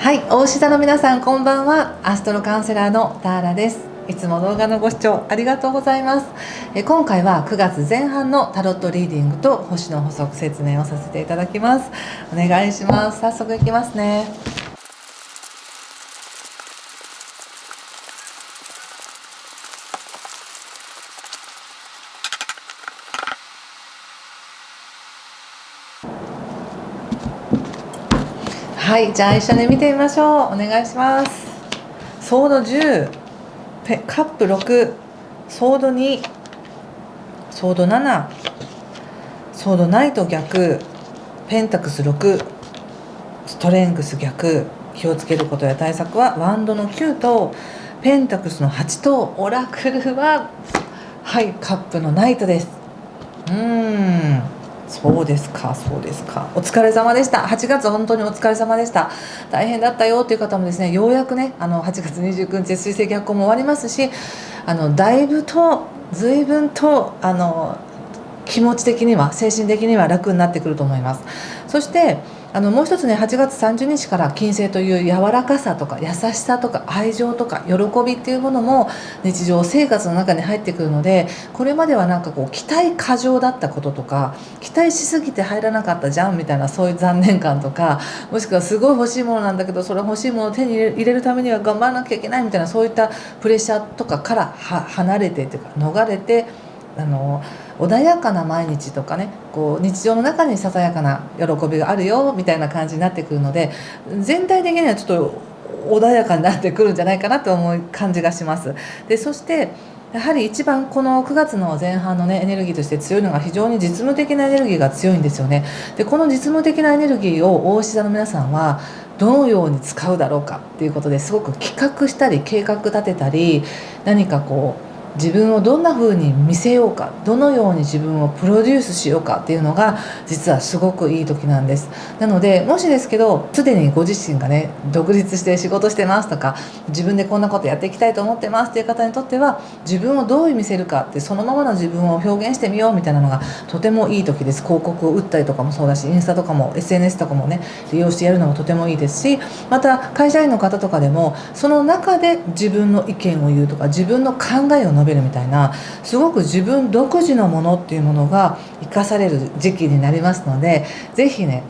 はい、大志座の皆さんこんばんは。アストロカウンセラーのターラです。いつも動画のご視聴ありがとうございます。今回は9月前半のタロットリーディングと星の補足説明をさせていただきます。お願いします。早速いきますね。はい、じゃあ一緒に見てみましょう。お願いします。ソード10、カップ6、ソード2、ソード7、ソードナイト逆、ペンタクス6、ストレングス逆。気をつけることや対策はワンドの9とペンタクスの8とオラクルははいカップのナイトです。そうですかそうですか。お疲れ様でした。8月本当にお疲れ様でした。大変だったよという方もですね、ようやくね8月29日水星逆行も終わりますし、だいぶと随分と気持ち的には精神的には楽になってくると思います。そしてもう一つね、8月30日から金星という柔らかさとか優しさとか愛情とか喜びっていうものも日常生活の中に入ってくるので、これまではなんかこう期待過剰だったこととか、期待しすぎて入らなかったじゃんみたいな、そういう残念感とか、もしくはすごい欲しいものなんだけどそれ欲しいものを手に入れるためには頑張らなきゃいけないみたいな、そういったプレッシャーとかから離れてというか逃れて、穏やかな毎日とかね、こう日常の中にささやかな喜びがあるよみたいな感じになってくるので、全体的にはちょっと穏やかになってくるんじゃないかなと思う感じがします。でそしてやはり一番この9月の前半のねエネルギーとして強いのが、非常に実務的なエネルギーが強いんですよね。でこの実務的なエネルギーを大志座の皆さんはどのように使うだろうかっていうことで、すごく企画したり計画立てたり、何かこう自分をどんな風に見せようか、どのように自分をプロデュースしようかっていうのが実はすごくいい時なんです。なのでもしですけど、すでにご自身がね独立して仕事してますとか、自分でこんなことやっていきたいと思ってますっていう方にとっては、自分をどういう見せるかって、そのままの自分を表現してみようみたいなのがとてもいい時です。広告を打ったりとかもそうだし、インスタとかも SNS とかもね利用してやるのもとてもいいですし、また会社員の方とかでもその中で自分の意見を言うとか、自分の考えを述べるみたいな、すごく自分独自のものっていうものが生かされる時期になりますので、ぜひね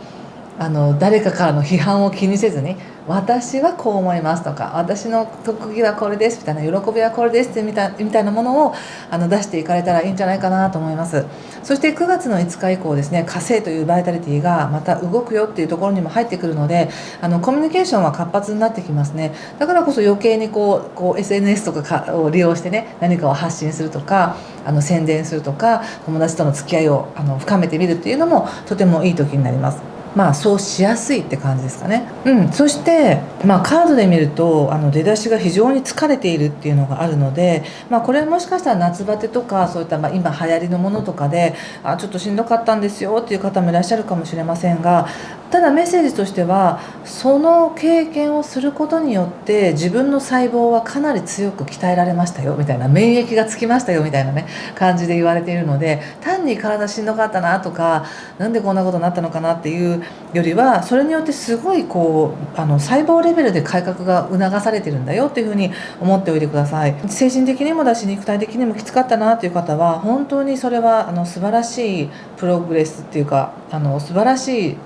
誰かからの批判を気にせずに、私はこう思いますとか、私の特技はこれですみたいな、喜びはこれですってみたいなものを出していかれたらいいんじゃないかなと思います。そして9月の5日以降ですね、火星というバイタリティがまた動くよっていうところにも入ってくるので、コミュニケーションは活発になってきますね。だからこそ余計にこう SNS とかを利用してね、何かを発信するとか宣伝するとか、友達との付き合いを深めてみるっていうのもとてもいい時になります。そうしやすいって感じですかね。そして、カードで見ると出だしが非常に疲れているっていうのがあるので、これはもしかしたら夏バテとか、そういった今流行りのものとかでちょっとしんどかったんですよっていう方もいらっしゃるかもしれませんが、ただメッセージとしては、その経験をすることによって自分の細胞はかなり強く鍛えられましたよみたいな、免疫がつきましたよみたいなね感じで言われているので、単に体しんどかったなとか、なんでこんなことになったのかなっていうよりは、それによってすごいこう細胞レベルで改革が促されてるんだよっていうふうに思っておいてください。精神的にもだし肉体的にもきつかったなという方は、本当にそれは素晴らしいプログレスっていうか、素晴らしい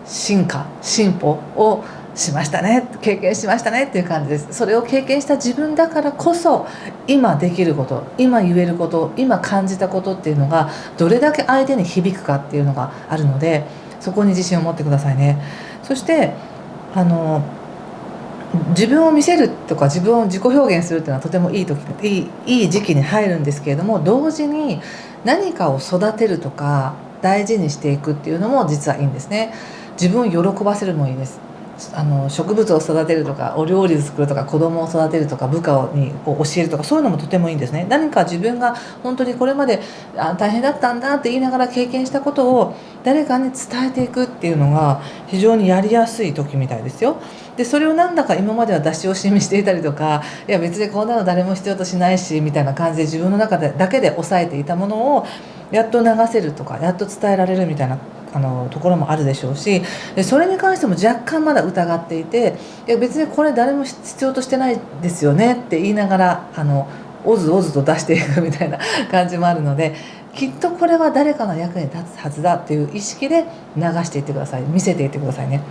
進歩をしましたね、経験しましたねっていう感じです。それを経験した自分だからこそ、今できること、今言えること、今感じたことっていうのがどれだけ相手に響くかっていうのがあるので、そこに自信を持ってくださいね。そして自分を見せるとか自分を自己表現するっていうのはとてもいい時期に入るんですけれども、同時に何かを育てるとか大事にしていくっていうのも実はいいんですね。自分を喜ばせるのもいいです。植物を育てるとか、お料理を作るとか、子供を育てるとか、部下にこう教えるとか、そういうのもとてもいいんですね。何か自分が本当にこれまで大変だったんだって言いながら経験したことを誰かに伝えていくっていうのが非常にやりやすい時みたいですよ。でそれをなんだか今までは出し惜しみしていたりとか、いや別にこんなの誰も必要としないしみたいな感じで自分の中でだけで抑えていたものをやっと流せるとか、やっと伝えられるみたいなところもあるでしょうし、でそれに関しても若干まだ疑っていて、いや別にこれ誰も必要としてないですよねって言いながらおずおずと出していくみたいな感じもあるので、きっとこれは誰かの役に立つはずだっていう意識で流していってください。見せていってくださいね。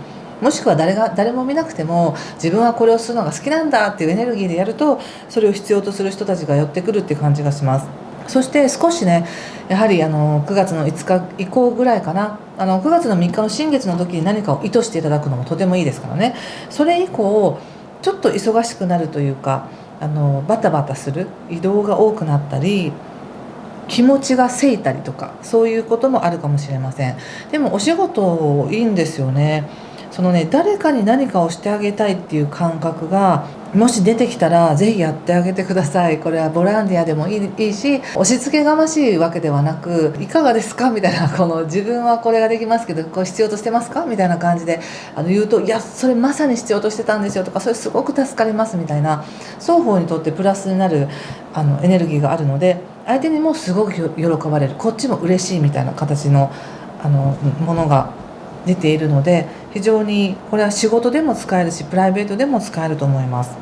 もしくは誰も見なくても自分はこれをするのが好きなんだっていうエネルギーでやると、それを必要とする人たちが寄ってくるっていう感じがします。そして少しね、やはり9月の5日以降ぐらいかな、9月の3日の新月の時に何かを意図していただくのもとてもいいですからね。それ以降ちょっと忙しくなるというか、バタバタする移動が多くなったり、気持ちがせいたりとか、そういうこともあるかもしれません。でもお仕事いいんですよね。そのね、誰かに何かをしてあげたいっていう感覚がもし出てきたら、ぜひやってあげてください。これはボランティアでもいいし、押し付けがましいわけではなく、いかがですかみたいな、この自分はこれができますけどこれ必要としてますかみたいな感じで言うと、いやそれまさに必要としてたんですよとか、それすごく助かりますみたいな、双方にとってプラスになるエネルギーがあるので、相手にもすごく喜ばれる、こっちも嬉しいみたいな形のものが出ているので、非常にこれは仕事でも使えるしプライベートでも使えると思います。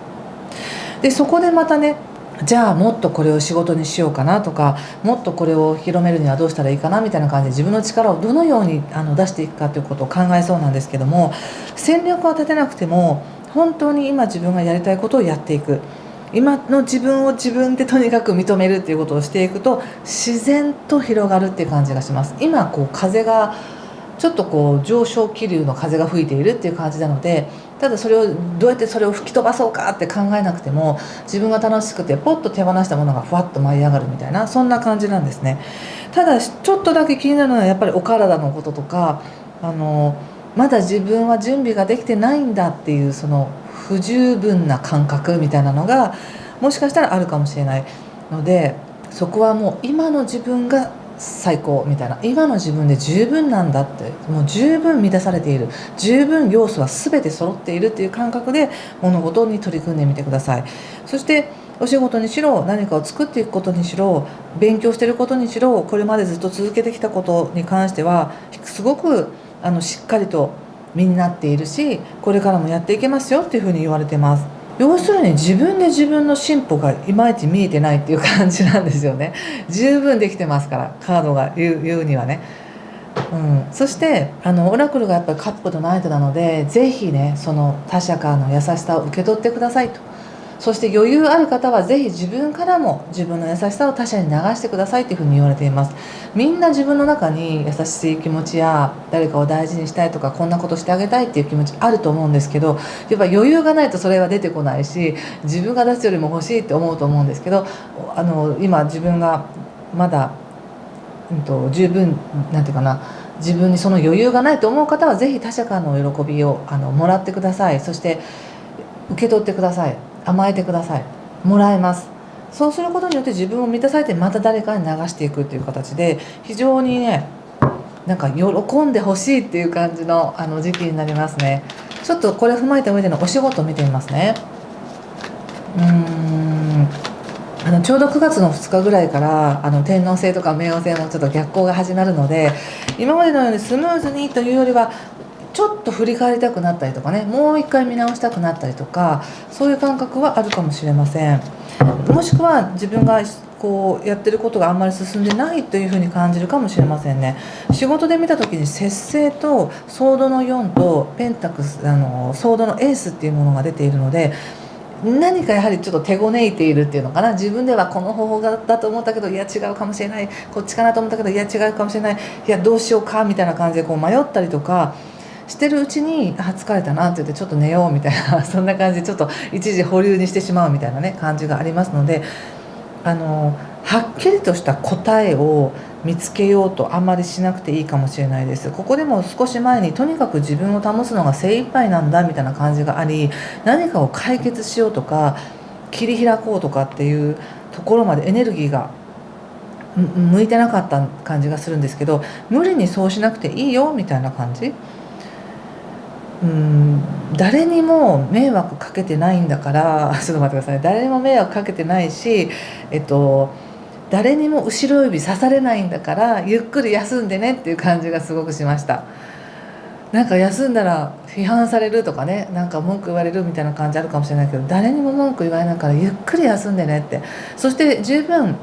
でそこでまたね、じゃあもっとこれを仕事にしようかなとか、もっとこれを広めるにはどうしたらいいかなみたいな感じで、自分の力をどのように出していくかということを考えそうなんですけども、戦略は立てなくても本当に今自分がやりたいことをやっていく、今の自分を自分でとにかく認めるっていうことをしていくと、自然と広がるっていう感じがします。今風がちょっと上昇気流の風が吹いているっていう感じなので、ただそれをどうやってそれを吹き飛ばそうかって考えなくても、自分が楽しくてポッと手放したものがふわっと舞い上がるみたいな、そんな感じなんですね。ただちょっとだけ気になるのはやっぱりお体のこととか、まだ自分は準備ができてないんだっていう、その不十分な感覚みたいなのがもしかしたらあるかもしれないので、そこはもう今の自分が最高みたいな、今の自分で十分なんだって、もう十分満たされている、十分要素は全て揃っているっていう感覚で物事に取り組んでみてください。そしてお仕事にしろ、何かを作っていくことにしろ、勉強していることにしろ、これまでずっと続けてきたことに関してはすごくしっかりと身になっているし、これからもやっていけますよっていうふうに言われてます。要するに自分で自分の進歩がいまいち見えてないっていう感じなんですよね。十分できてますから、カードが言うにはね。そしてオラクルがやっぱりカップルの相手なので、ぜひね、その他者からの優しさを受け取ってくださいと。そして余裕ある方はぜひ自分からも自分の優しさを他者に流してくださいというふうに言われています。みんな自分の中に優しい気持ちや誰かを大事にしたいとか、こんなことしてあげたいっていう気持ちあると思うんですけど、やっぱ余裕がないとそれは出てこないし、自分が出すよりも欲しいって思うと思うんですけど、今自分がまだ、十分なんていうかな、自分にその余裕がないと思う方はぜひ他者からの喜びをもらってください。そして受け取ってください。甘えてください。もらえます。そうすることによって自分を満たされて、また誰かに流していくっていう形で、非常にね、なんか喜んでほしいっていう感じの時期になりますね。ちょっとこれ踏まえた上でのお仕事を見てみますね。ちょうど9月の2日ぐらいから天王星とか冥王星もちょっと逆行が始まるので、今までのようにスムーズにというよりはちょっと振り返りたくなったりとかね、もう一回見直したくなったりとか、そういう感覚はあるかもしれません。もしくは自分がやってることがあんまり進んでないというふうに感じるかもしれませんね。仕事で見た時に節制とソードの4とペンタクスソードのエースっていうものが出ているので、何かやはりちょっと手ごねいているっていうのかな。自分ではこの方法だと思ったけど、いや違うかもしれない、こっちかなと思ったけど、いや違うかもしれない、いやどうしようかみたいな感じで迷ったりとかしてるうちに、疲れたなって言ってちょっと寝ようみたいなそんな感じでちょっと一時保留にしてしまうみたいなね感じがありますので、はっきりとした答えを見つけようとあまりしなくていいかもしれないです。ここでも少し前にとにかく自分を保つのが精一杯なんだみたいな感じがあり、何かを解決しようとか切り開こうとかっていうところまでエネルギーが向いてなかった感じがするんですけど、無理にそうしなくていいよみたいな感じ。誰にも迷惑かけてないんだからちょっと待ってください。誰にも迷惑かけてないし、誰にも後ろ指刺されないんだからゆっくり休んでねっていう感じがすごくしました。なんか休んだら批判されるとかね、なんか文句言われるみたいな感じあるかもしれないけど、誰にも文句言われないからゆっくり休んでねって、そして十分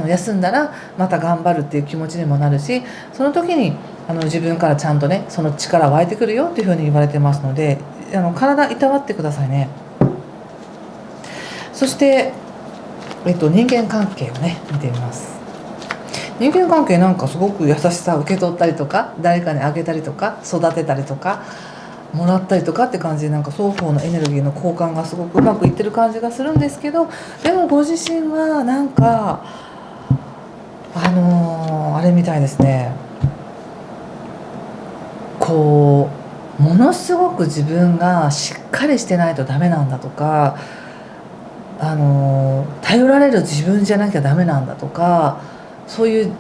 休んだらまた頑張るっていう気持ちにもなるし、その時に自分からちゃんとねその力湧いてくるよっていうふうに言われてますので、体いたわってくださいね。そして、人間関係をね見てみます。人間関係なんかすごく優しさを受け取ったりとか、誰かにあげたりとか育てたりとかもらったりとかって感じで、なんか双方のエネルギーの交換がすごくうまくいってる感じがするんですけど、でもご自身はなんかあれみたいですね。こうものすごく自分がしっかりしてないとダメなんだとか、頼られる自分じゃなきゃダメなんだとか、そういう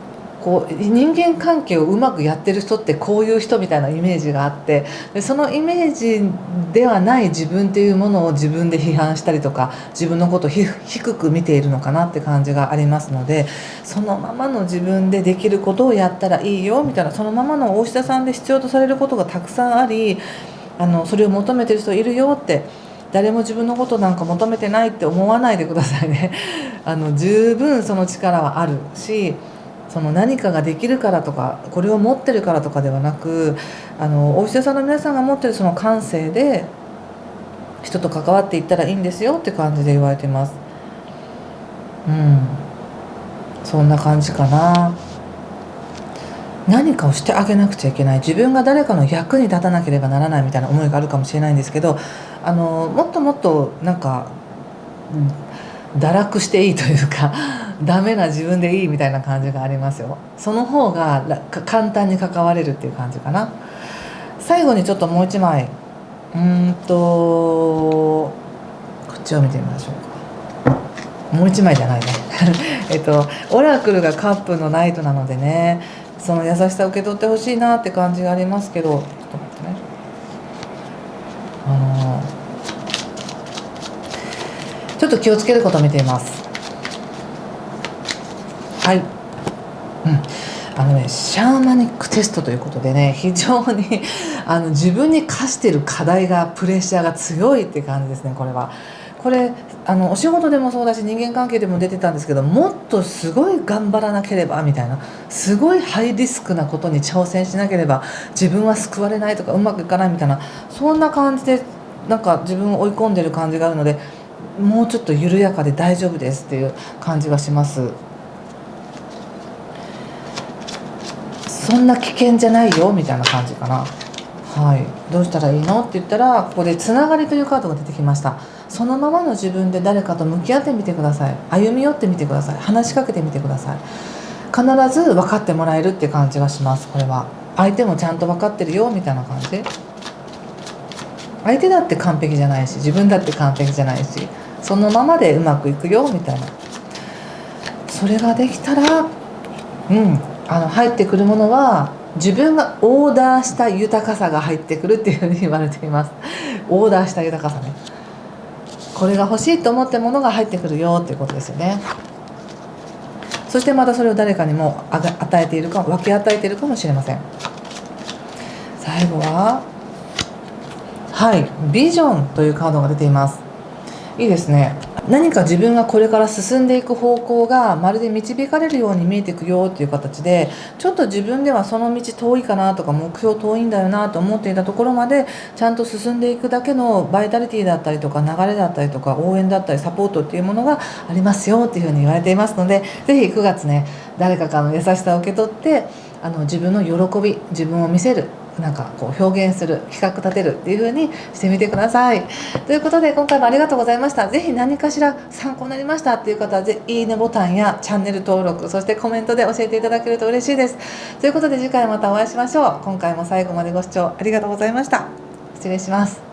人間関係をうまくやってる人ってこういう人みたいなイメージがあって、でそのイメージではない自分っていうものを自分で批判したりとか、自分のことを低く見ているのかなって感じがありますので、そのままの自分でできることをやったらいいよみたいな、そのままのお医者さんで必要とされることがたくさんあり、それを求めてる人いるよって、誰も自分のことなんか求めてないって思わないでくださいね。十分その力はあるし、その何かができるからとかこれを持ってるからとかではなく、お医者さんの皆さんが持ってるその感性で人と関わっていったらいいんですよって感じで言われてます。そんな感じかな。何かをしてあげなくちゃいけない、自分が誰かの役に立たなければならないみたいな思いがあるかもしれないんですけど、もっともっとなんか、堕落していいというかダメな自分でいいみたいな感じがありますよ。その方が簡単に関われるっていう感じかな。最後にちょっともう一枚こっちを見てみましょうか。もう一枚じゃないねオラクルがカップのナイトなのでね、その優しさを受け取ってほしいなって感じがありますけど、ちょっと待ってね。ちょっと気をつけることを見ています。はい、シャーマニックテストということでね、非常に自分に課している課題が、プレッシャーが強いって感じですね。これお仕事でもそうだし人間関係でも出てたんですけど、もっとすごい頑張らなければみたいな、すごいハイリスクなことに挑戦しなければ自分は救われないとかうまくいかないみたいな、そんな感じでなんか自分を追い込んでる感じがあるので、もうちょっと緩やかで大丈夫ですっていう感じがします。そんな危険じゃないよみたいな感じかな。はい、どうしたらいいのって言ったら、ここでつながりというカードが出てきました。そのままの自分で誰かと向き合ってみてください。歩み寄ってみてください。話しかけてみてください。必ず分かってもらえるって感じがします。これは相手もちゃんと分かってるよみたいな感じ。相手だって完璧じゃないし、自分だって完璧じゃないし、そのままでうまくいくよみたいな。それができたら入ってくるものは自分がオーダーした豊かさが入ってくるっていうふうに言われています。オーダーした豊かさね。これが欲しいと思ったものが入ってくるよっていうことですよね。そしてまたそれを誰かにも与えているか、分け与えているかもしれません。最後はビジョンというカードが出ています。いいですね。何か自分がこれから進んでいく方向がまるで導かれるように見えていくよっていう形で、ちょっと自分ではその道遠いかなとか、目標遠いんだよなと思っていたところまでちゃんと進んでいくだけのバイタリティだったりとか、流れだったりとか、応援だったりサポートっていうものがありますよっていうふうに言われていますので、ぜひ9月ね、誰かからの優しさを受け取って自分の喜び、自分を見せる、なんか表現する、企画立てるっていう風にしてみてください。ということで今回もありがとうございました。ぜひ何かしら参考になりましたっていう方は、いいねボタンやチャンネル登録、そしてコメントで教えていただけると嬉しいです。ということで次回またお会いしましょう。今回も最後までご視聴ありがとうございました。失礼します。